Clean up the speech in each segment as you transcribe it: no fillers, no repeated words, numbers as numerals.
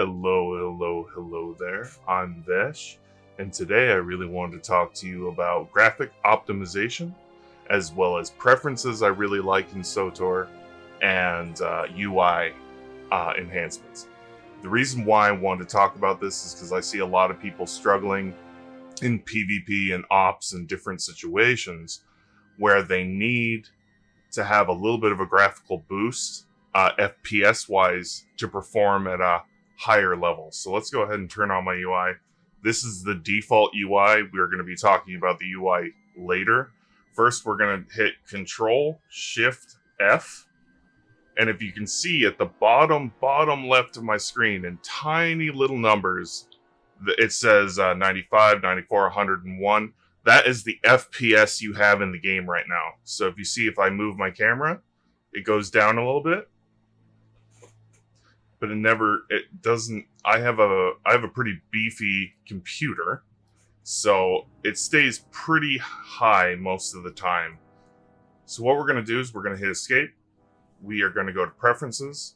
Hello there. I'm Vesh, and today I really wanted to talk to you about graphic optimization, as well as preferences I really like in SWTOR, and UI enhancements. The reason why I wanted to talk about this is because I see a lot of people struggling in PvP and ops and different situations where they need to have a little bit of a graphical boost FPS wise to perform at a higher level. So let's go ahead and turn on my UI. This is the default UI. We're going to be talking about the UI later. First, we're going to hit Control Shift F. And if you can see at the bottom left of my screen in tiny little numbers, it says 95, 94, 101. That is the FPS you have in the game right now. So if you see, if I move my camera, it goes down a little bit. But it doesn't, I have a pretty beefy computer, so it stays pretty high most of the time. So what we're going to do is we're going to hit escape. We are going to go to preferences.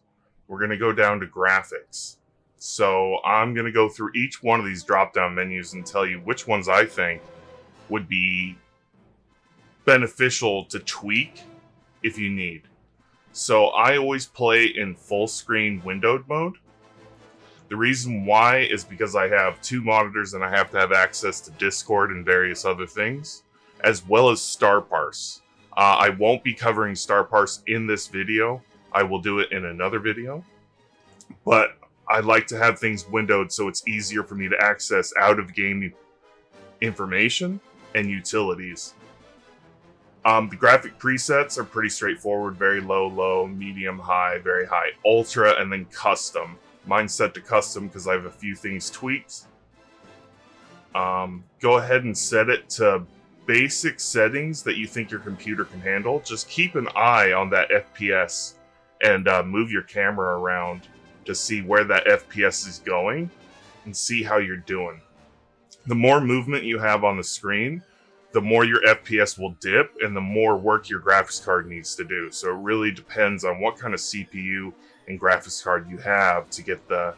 We're going to go down to graphics. So I'm going to go through each one of these drop down menus and tell you which ones I think would be beneficial to tweak if you need. So I always play in full screen windowed mode. The reason why is because I have two monitors and I have to have access to Discord and various other things, as well as star parse. I won't be covering star parse in this video. I will do it in another video. But I like to have things windowed so it's easier for me to access out of game information and utilities. The graphic presets are pretty straightforward, very low, low, medium, high, very high, ultra, and then custom. Mine's set to custom because I have a few things tweaked. Go ahead and set it to basic settings that you think your computer can handle. Just keep an eye on that FPS and move your camera around to see where that FPS is going and see how you're doing. The more movement you have on the screen, the more your FPS will dip and the more work your graphics card needs to do. So it really depends on what kind of CPU and graphics card you have to get the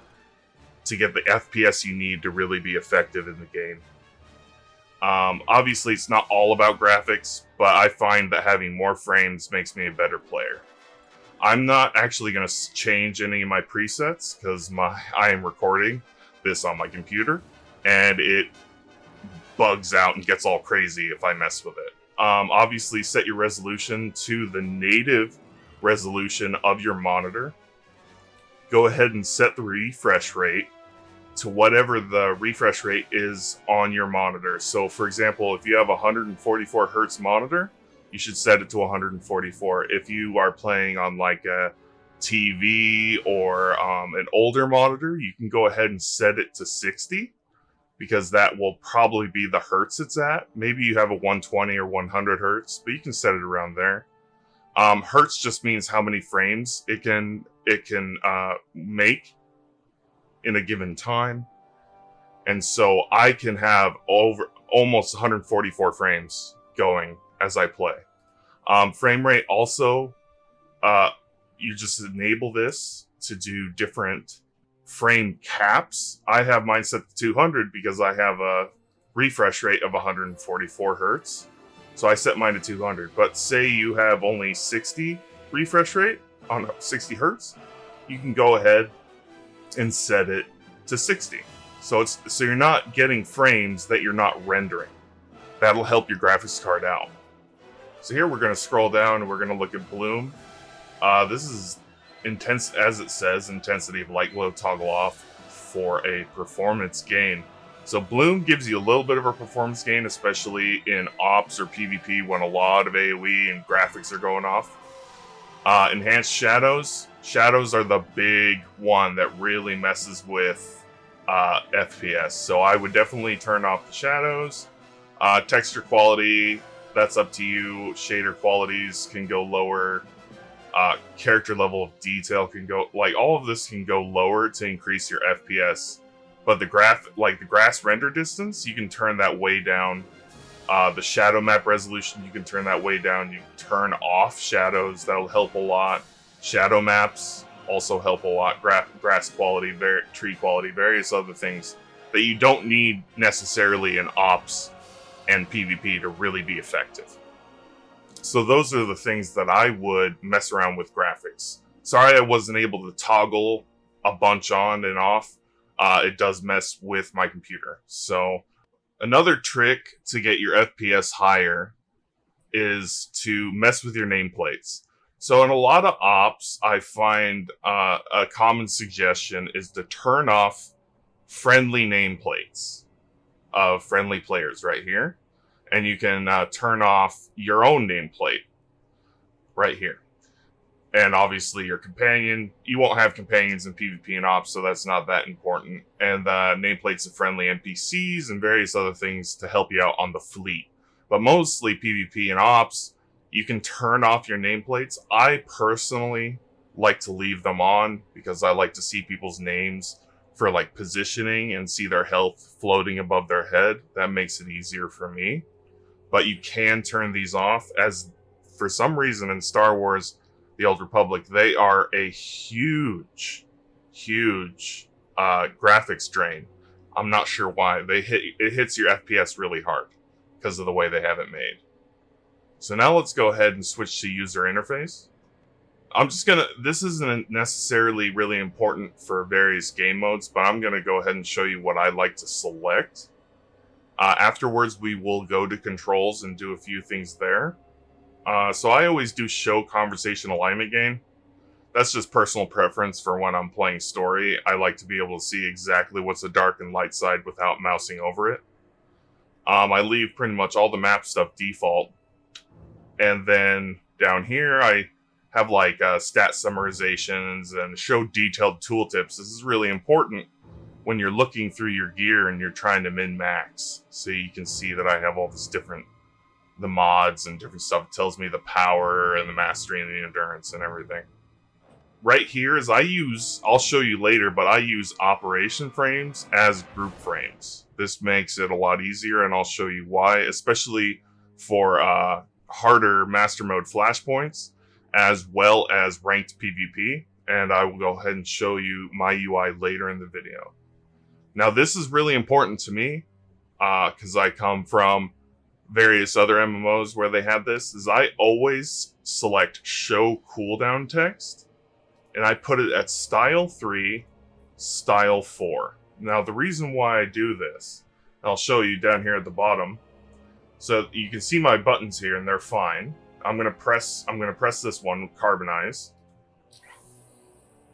FPS you need to really be effective in the game. Obviously, it's not all about graphics, but I find that having more frames makes me a better player. I'm not actually going to change any of my presets because I am recording this on my computer, and it bugs out and gets all crazy if I mess with it. Obviously, set your resolution to the native resolution of your monitor. Go ahead and set the refresh rate to whatever the refresh rate is on your monitor. So, for example, if you have a 144 hertz monitor, you should set it to 144. If you are playing on like a TV or an older monitor, you can go ahead and set it to 60. Because that will probably be the hertz it's at. Maybe you have a 120 or 100 hertz, but you can set it around there. Hertz just means how many frames it can make in a given time. And so I can have almost 144 frames going as I play. Frame rate also, you just enable this to do different frame caps. I have mine set to 200 because I have a refresh rate of 144 hertz. So I set mine to 200. But say you have only 60 refresh rate on 60 hertz, you can go ahead and set it to 60. So you're not getting frames that you're not rendering. That'll help your graphics card out. So here we're going to scroll down and we're going to look at bloom. This is intense, as it says, intensity of light glow toggle off for a performance gain. So bloom gives you a little bit of a performance gain, especially in ops or PvP when a lot of AoE and graphics are going off. Enhanced shadows. Shadows are the big one that really messes with FPS. So I would definitely turn off the shadows. Texture quality, that's up to you. Shader qualities can go lower. Character level of detail can go, like, all of this can go lower to increase your FPS. But the grass render distance, you can turn that way down. The shadow map resolution, you can turn that way down. You can turn off shadows, that'll help a lot. Shadow maps also help a lot. Grass quality, tree quality, various other things that you don't need necessarily in ops and PvP to really be effective. So those are the things that I would mess around with graphics. Sorry I wasn't able to toggle a bunch on and off. It does mess with my computer. So another trick to get your FPS higher is to mess with your nameplates. So in a lot of ops, I find a common suggestion is to turn off friendly nameplates of friendly players right here. And you can turn off your own nameplate right here. And obviously your companion, you won't have companions in PvP and ops, so that's not that important. And nameplates of friendly NPCs and various other things to help you out on the fleet. But mostly PvP and ops, you can turn off your nameplates. I personally like to leave them on because I like to see people's names for like positioning and see their health floating above their head. That makes it easier for me. But you can turn these off, as for some reason in Star Wars The Old Republic, they are a huge graphics drain. I'm not sure why. It hits your FPS really hard because of the way they have it made. So now let's go ahead and switch to user interface. This isn't necessarily really important for various game modes, but I'm gonna go ahead and show you what I like to select. Afterwards, we will go to controls and do a few things there. So I always do show conversation alignment gain. That's just personal preference for when I'm playing story. I like to be able to see exactly what's the dark and light side without mousing over it. I leave pretty much all the map stuff default. And then down here, I have like stat summarizations and show detailed tooltips. This is really important when you're looking through your gear and you're trying to min-max. So you can see that I have all this the mods and different stuff. It tells me the power and the mastery and the endurance and everything. Right here is I'll show you later, but I use operation frames as group frames. This makes it a lot easier, and I'll show you why, especially for harder master mode flashpoints, as well as ranked PvP. And I will go ahead and show you my UI later in the video. Now, this is really important to me because I come from various other MMOs where they have this, is I always select show cooldown text, and I put it at style 3, style 4. Now, the reason why I do this, I'll show you down here at the bottom. So you can see my buttons here, and they're fine. I'm gonna press this one, carbonize,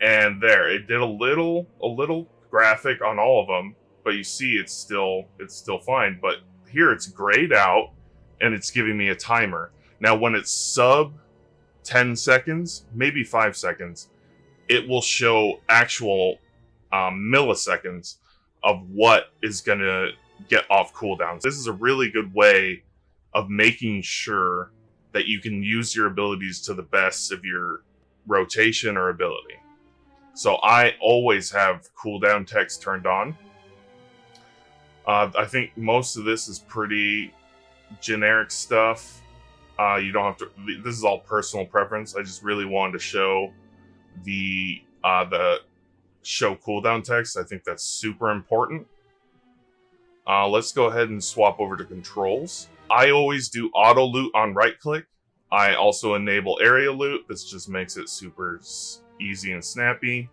and there, it did a little graphic on all of them, but you see it's still fine. But here it's grayed out, and it's giving me a timer. Now, when it's sub 10 seconds, maybe 5 seconds, it will show actual milliseconds of what is gonna get off cooldowns. This is a really good way of making sure that you can use your abilities to the best of your rotation or ability. So I always have cooldown text turned on. I think most of this is pretty generic stuff. You don't have to, this is all personal preference. I just really wanted to show the show cooldown text. I think that's super important. Let's go ahead and swap over to controls. I always do auto loot on right click. I also enable area loot. This just makes it super easy and snappy.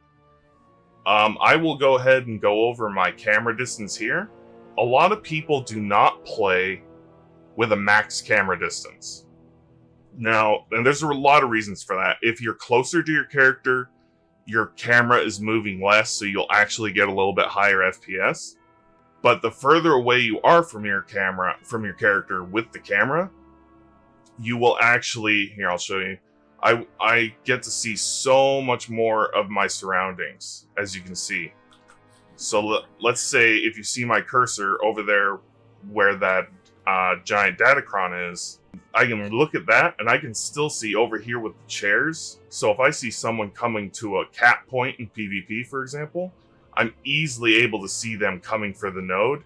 I will go ahead and go over my camera distance here. A lot of people do not play with a max camera distance. Now, and there's a lot of reasons for that. If you're closer to your character, your camera is moving less, so you'll actually get a little bit higher FPS. But the further away you are from your character with the camera, you will actually, here, I'll show you. I get to see so much more of my surroundings, as you can see. So let's say if you see my cursor over there where that giant datacron is, I can look at that and I can still see over here with the chairs. So if I see someone coming to a cap point in PvP, for example, I'm easily able to see them coming for the node,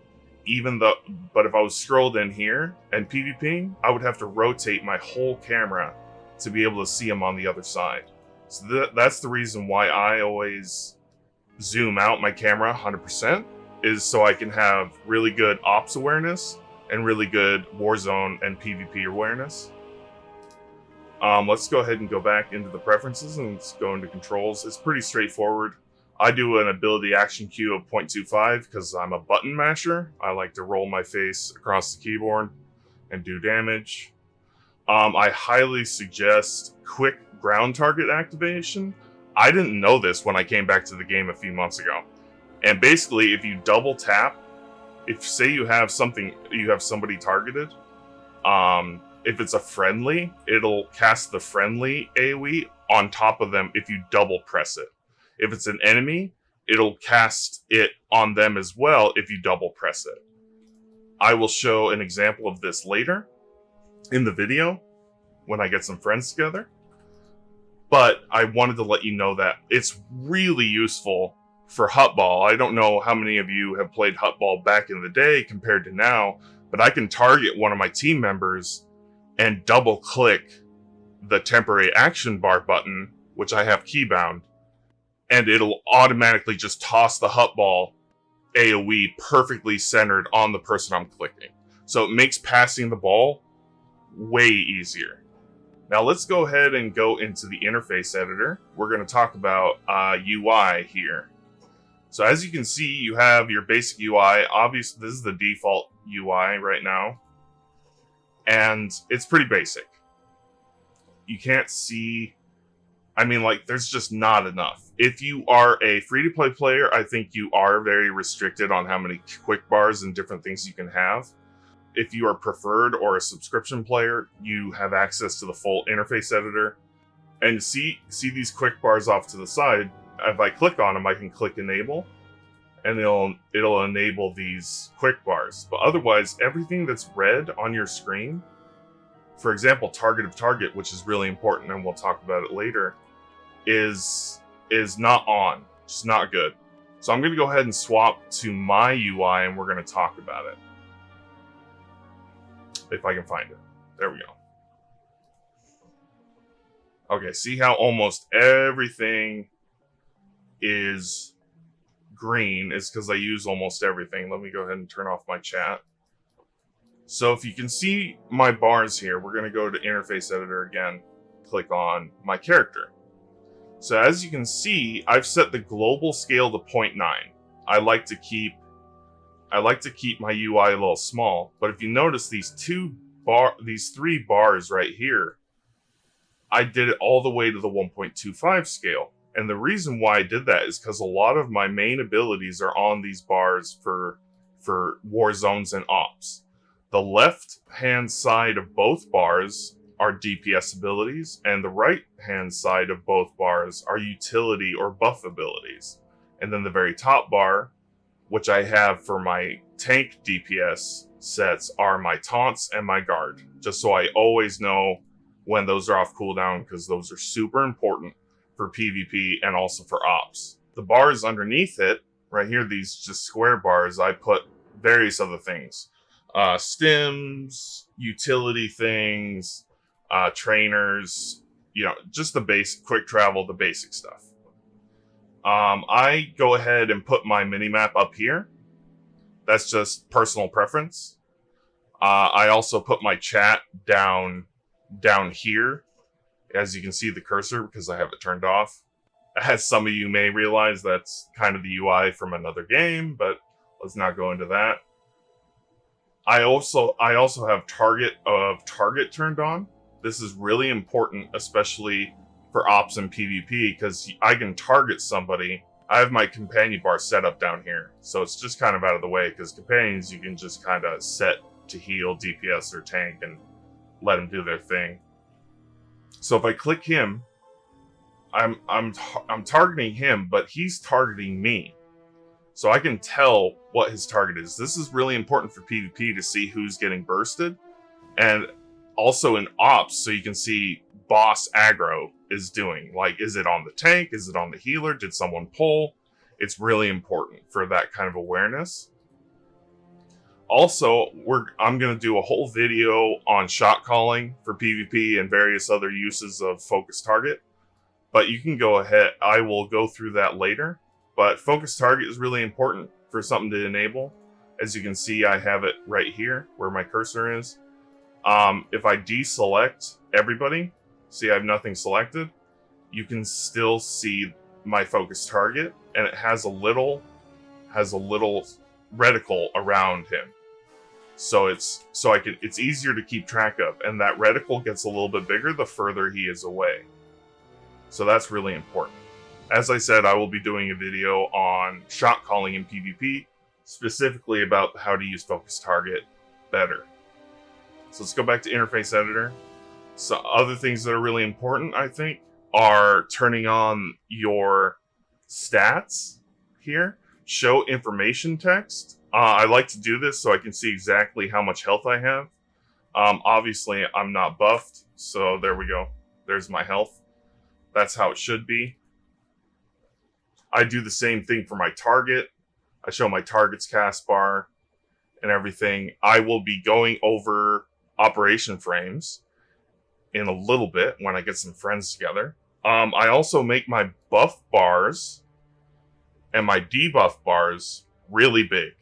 but if I was scrolled in here and PvPing, I would have to rotate my whole camera to be able to see them on the other side. So that's the reason why I always zoom out my camera 100%, is so I can have really good ops awareness and really good Warzone and PvP awareness. Let's go ahead and go back into the preferences and let's go into controls. It's pretty straightforward. I do an ability action queue of 0.25 because I'm a button masher. I like to roll my face across the keyboard and do damage. I highly suggest quick ground target activation. I didn't know this when I came back to the game a few months ago. And basically, if you double tap, if say you have somebody targeted, if it's a friendly, it'll cast the friendly AoE on top of them if you double press it. If it's an enemy, it'll cast it on them as well if you double press it. I will show an example of this later in the video when I get some friends together. But I wanted to let you know that it's really useful for Hutball. I don't know how many of you have played Hutball back in the day compared to now, but I can target one of my team members and double click the temporary action bar button, which I have keybound, and it'll automatically just toss the Hutball AoE perfectly centered on the person I'm clicking. So it makes passing the ball way easier. Now let's go ahead and go into the interface editor. We're going to talk about UI here. So as you can see, you have your basic UI. Obviously, this is the default UI right now. And it's pretty basic. You can't see... I mean, like, there's just not enough. If you are a free-to-play player, I think you are very restricted on how many quick bars and different things you can have. If you are preferred or a subscription player, you have access to the full interface editor. And see these quick bars off to the side. If I click on them, I can click enable, and it'll enable these quick bars. But otherwise, everything that's red on your screen, for example, target of target, which is really important, and we'll talk about it later, is not on. It's not good. So I'm going to go ahead and swap to my UI, and we're going to talk about it. If I can find it. There we go. Okay, see how almost everything is green? Is because I use almost everything. Let me go ahead and turn off my chat. So if you can see my bars here, we're going to go to interface editor again. Click on my character. So as you can see, I've set the global scale to 0.9. I like to keep my UI a little small, but if you notice these three bars right here, I did it all the way to the 1.25 scale. And the reason why I did that is because a lot of my main abilities are on these bars for war zones and ops. The left-hand side of both bars are DPS abilities, and the right-hand side of both bars are utility or buff abilities. And then the very top bar, which I have for my tank DPS sets, are my taunts and my guard. Just so I always know when those are off cooldown, because those are super important for PvP and also for ops. The bars underneath it, right here, these just square bars, I put various other things. Stims, utility things, trainers, just the basic, quick travel, the basic stuff. I go ahead and put my minimap up here. That's just personal preference. I also put my chat down here. As you can see the cursor because I have it turned off. As some of you may realize, that's kind of the UI from another game, but let's not go into that. I also have target turned on. This is really important, especially for ops and PvP, because I can target somebody. I have my companion bar set up down here, so it's just kind of out of the way, because companions you can just kind of set to heal, DPS, or tank and let them do their thing. So if I click him, I'm targeting him, but he's targeting me. So I can tell what his target is. This is really important for PvP to see who's getting bursted. And also in ops, so you can see boss aggro is doing. Like, is it on the tank? Is it on the healer? Did someone pull? It's really important for that kind of awareness. Also, I'm going to do a whole video on shot calling for PvP and various other uses of focus target. But you can go ahead. I will go through that later. But focus target is really important for something to enable. As you can see, I have it right here where my cursor is. If I deselect everybody, see I have nothing selected, you can still see my focus target, and it has a little reticle around him. So it's easier to keep track of, and that reticle gets a little bit bigger the further he is away. So that's really important. As I said, I will be doing a video on shot calling in PvP, specifically about how to use focus target better. So let's go back to interface editor. So other things that are really important, I think, are turning on your stats here. Show information text. I like to do this so I can see exactly how much health I have. Obviously, I'm not buffed, so there we go. There's my health. That's how it should be. I do the same thing for my target. I show my target's cast bar and everything. I will be going over operation frames in a little bit when I get some friends together. I also make my buff bars and my debuff bars really big.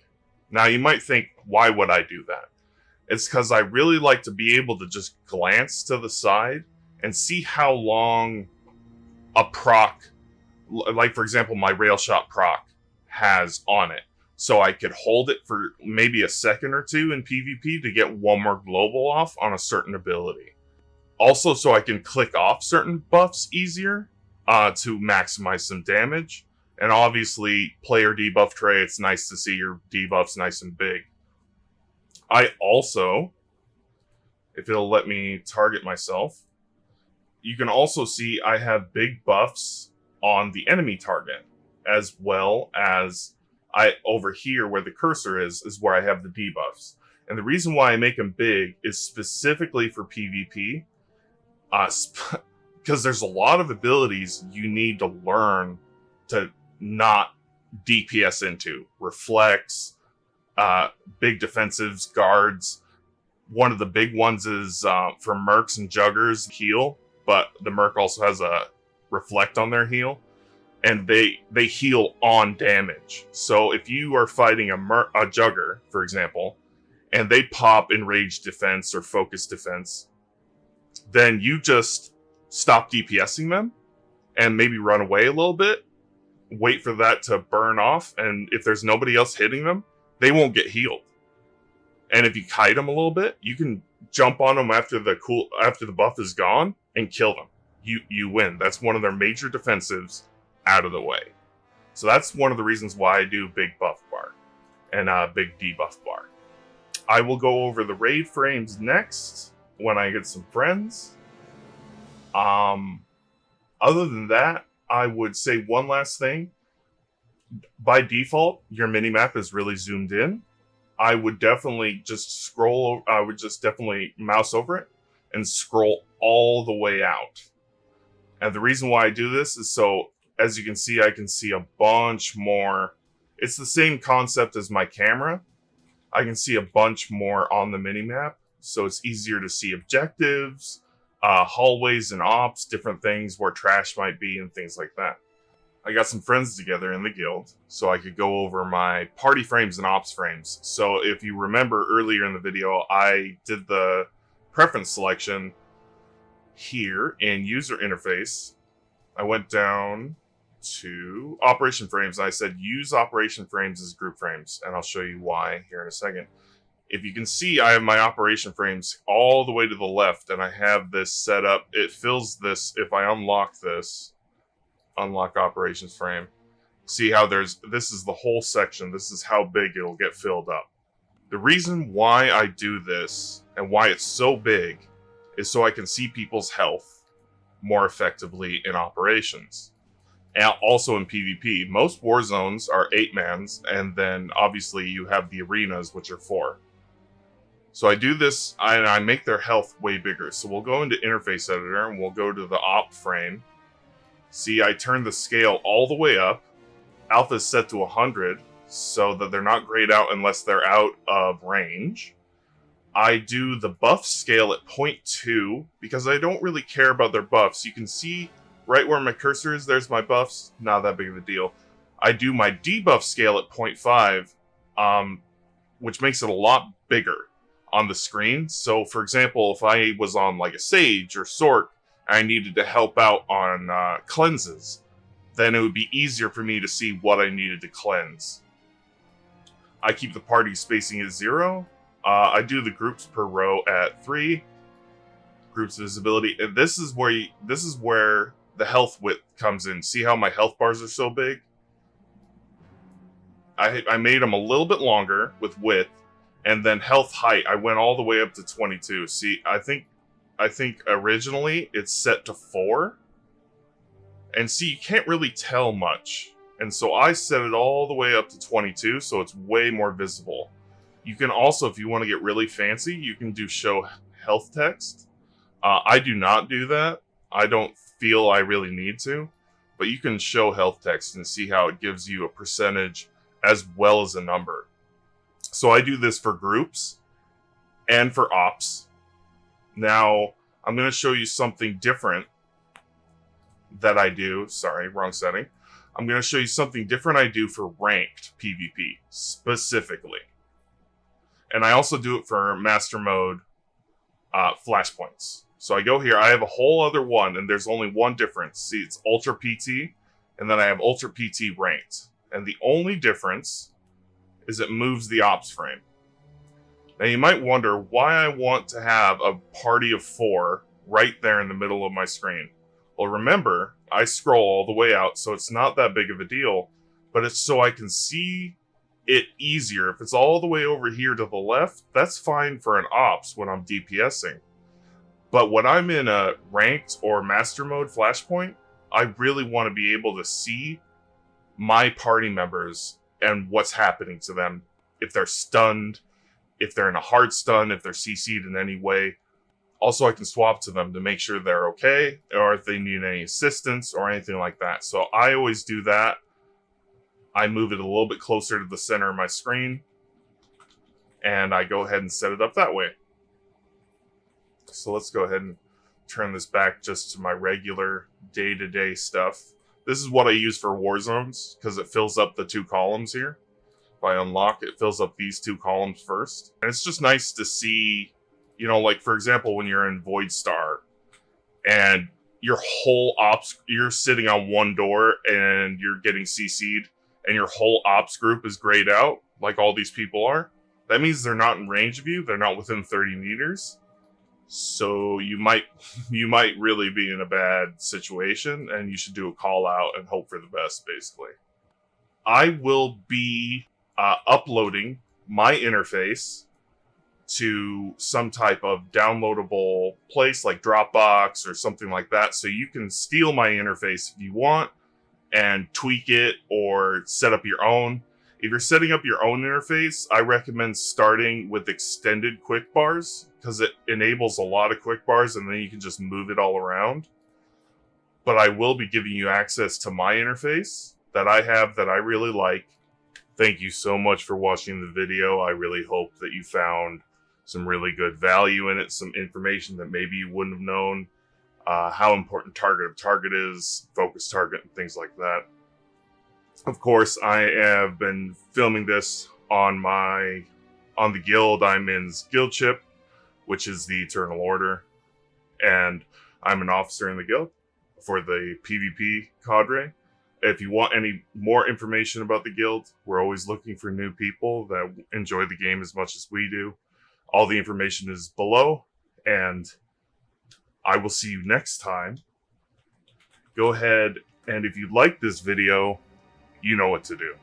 Now you might think, why would I do that? It's because I really like to be able to just glance to the side and see how long a proc, like for example my rail shot proc, has on it. So I could hold it for maybe a second or two in PvP to get one more global off on a certain ability. Also, so I can click off certain buffs easier to maximize some damage. And obviously, player debuff tray, it's nice to see your debuffs nice and big. I also, if it'll let me target myself, you can also see I have big buffs on the enemy target, as well as over here where the cursor is where I have the debuffs. And the reason why I make them big is specifically for PvP, because there's a lot of abilities you need to learn to not DPS into. Reflex, big defensives, guards. One of the big ones is for mercs and juggers, heal, but the merc also has a reflect on their heal, and they heal on damage. So if you are fighting a jugger, for example, and they pop enraged defense or focus defense, then you just stop DPSing them and maybe run away a little bit, wait for that to burn off, and if there's nobody else hitting them, they won't get healed. And if you kite them a little bit, you can jump on them after the buff is gone and kill them. You win. That's one of their major defensives out of the way. So that's one of the reasons why I do big buff bar and big debuff bar. I will go over the raid frames next when I get some friends. Other than that, I would say one last thing. By default, your minimap is really zoomed in. I would definitely just definitely mouse over it and scroll all the way out. And the reason why I do this is so, as you can see, I can see a bunch more. It's the same concept as my camera. I can see a bunch more on the minimap, so it's easier to see objectives, hallways and ops, different things where trash might be and things like that. I got some friends together in the guild, so I could go over my party frames and ops frames. So if you remember earlier in the video, I did the preference selection here in user interface. I went down to operation frames, and I said use operation frames as group frames, and I'll show you why here in a second. If you can see, I have my operation frames all the way to the left, and I have this set up. It fills this, if I unlock this, unlock operations frame, see how this is the whole section. This is how big it'll get filled up. The reason why I do this and why it's so big is so I can see people's health more effectively in operations. And also in PvP, most war zones are 8-mans, and then obviously you have the arenas, which are 4. So I do this, and I make their health way bigger. So we'll go into interface editor, and we'll go to the op frame. See, I turn the scale all the way up. Alpha is set to 100, so that they're not grayed out unless they're out of range. I do the buff scale at 0.2, because I don't really care about their buffs. You can see right where my cursor is, there's my buffs. Not that big of a deal. I do my debuff scale at 0.5, which makes it a lot bigger on the screen. So, for example, if I was on like a Sage or Sork, and I needed to help out on cleanses, then it would be easier for me to see what I needed to cleanse. I keep the party spacing at 0. I do the groups per row at 3. Groups visibility, and this is where the health width comes in. See how my health bars are so big? I made them a little bit longer with width, and then health height, I went all the way up to 22. See, I think originally it's set to 4. And see, you can't really tell much. And so I set it all the way up to 22, so it's way more visible. You can also, if you want to get really fancy, you can do show health text. I do not do that. I don't feel I really need to. But you can show health text and see how it gives you a percentage as well as a number. So I do this for groups and for ops. Now, I'm going to show you something different that I do. Sorry, wrong setting. I'm going to show you something different I do for ranked PvP, specifically. And I also do it for Master Mode flashpoints. So I go here, I have a whole other one, and there's only one difference. See, it's Ultra PT, and then I have Ultra PT ranked. And the only difference is it moves the ops frame. Now you might wonder why I want to have a party of 4 right there in the middle of my screen. Well, remember, I scroll all the way out, so it's not that big of a deal, but it's so I can see it easier. If it's all the way over here to the left, that's fine for an ops when I'm DPSing. But when I'm in a ranked or master mode flashpoint, I really want to be able to see my party members and what's happening to them. If they're stunned, if they're in a hard stun, if they're CC'd in any way. Also, I can swap to them to make sure they're okay, or if they need any assistance or anything like that. So I always do that. I move it a little bit closer to the center of my screen, and I go ahead and set it up that way. So let's go ahead and turn this back just to my regular day-to-day stuff. This is what I use for war zones, because it fills up the 2 columns here. If I unlock it, fills up these 2 columns first. And it's just nice to see, you know, like for example, when you're in Void Star and your whole ops, you're sitting on one door and you're getting CC'd and your whole ops group is grayed out, like all these people are. That means they're not in range of you. They're not within 30 meters. So you might really be in a bad situation, and you should do a call out and hope for the best, basically. I will be uploading my interface to some type of downloadable place like Dropbox or something like that, so you can steal my interface if you want and tweak it or set up your own. If you're setting up your own interface, I recommend starting with extended quick bars, because it enables a lot of quick bars and then you can just move it all around. But I will be giving you access to my interface that I have that I really like. Thank you so much for watching the video. I really hope that you found some really good value in it, some information that maybe you wouldn't have known, how important target of target is, focus target, and things like that. Of course, I have been filming this on the guild I'm in's guild chip, which is the Eternal Order, and I'm an officer in the guild for the PvP cadre. If you want any more information about the guild, we're always looking for new people that enjoy the game as much as we do. All the information is below, and I will see you next time. Go ahead, and if you like this video, you know what to do.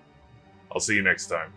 I'll see you next time.